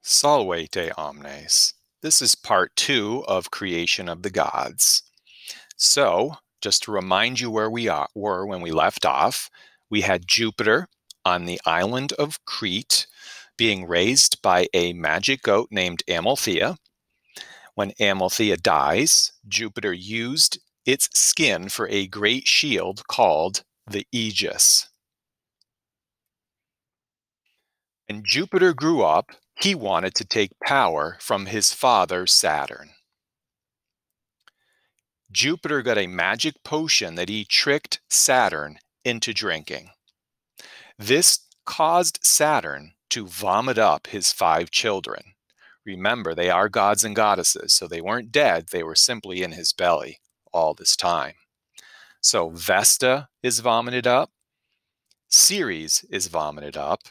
Salve te omnes. This is part 2 of Creation of the Gods. So, just to remind you where we were when we left off, we had Jupiter on the island of Crete being raised by a magic goat named Amalthea. When Amalthea dies, Jupiter used its skin for a great shield called the Aegis. When Jupiter grew up, he wanted to take power from his father Saturn. Jupiter got a magic potion that he tricked Saturn into drinking. This caused Saturn to vomit up his 5 children. Remember, they are gods and goddesses, so they weren't dead, they were simply in his belly all this time. So Vesta is vomited up, Ceres is vomited up,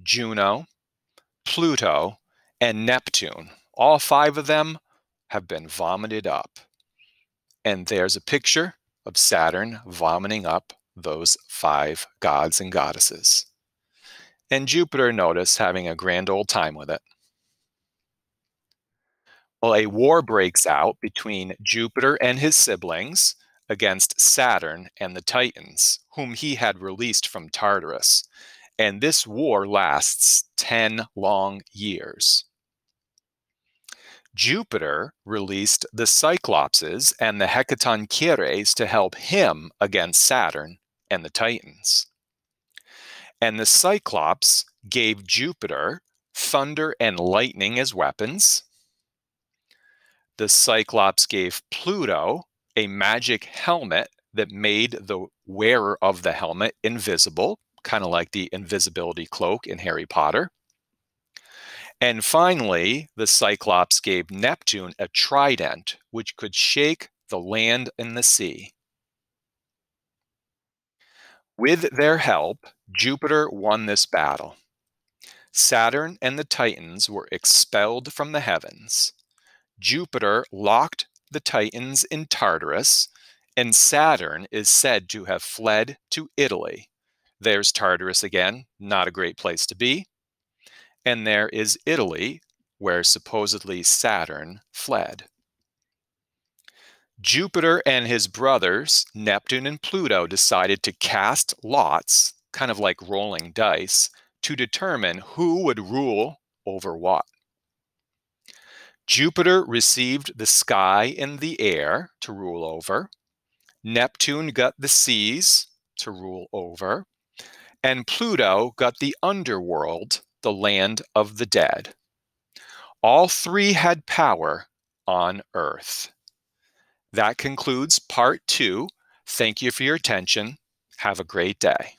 Juno, Pluto, and Neptune, all 5 of them have been vomited up. And there's a picture of Saturn vomiting up those 5 gods and goddesses. And Jupiter, notice, having a grand old time with it. Well, a war breaks out between Jupiter and his siblings against Saturn and the Titans, whom he had released from Tartarus. And this war lasts 10 long years. Jupiter released the Cyclopses and the Hecatoncheires to help him against Saturn and the Titans. And the Cyclops gave Jupiter thunder and lightning as weapons. The Cyclops gave Pluto a magic helmet that made the wearer of the helmet invisible, kind of like the invisibility cloak in Harry Potter. And finally, the Cyclops gave Neptune a trident, which could shake the land and the sea. With their help, Jupiter won this battle. Saturn and the Titans were expelled from the heavens. Jupiter locked the Titans in Tartarus, and Saturn is said to have fled to Italy. There's Tartarus again, not a great place to be. And there is Italy, where supposedly Saturn fled. Jupiter and his brothers, Neptune and Pluto, decided to cast lots, kind of like rolling dice, to determine who would rule over what. Jupiter received the sky and the air to rule over. Neptune got the seas to rule over. And Pluto got the underworld, the land of the dead. All 3 had power on Earth. That concludes part 2. Thank you for your attention. Have a great day.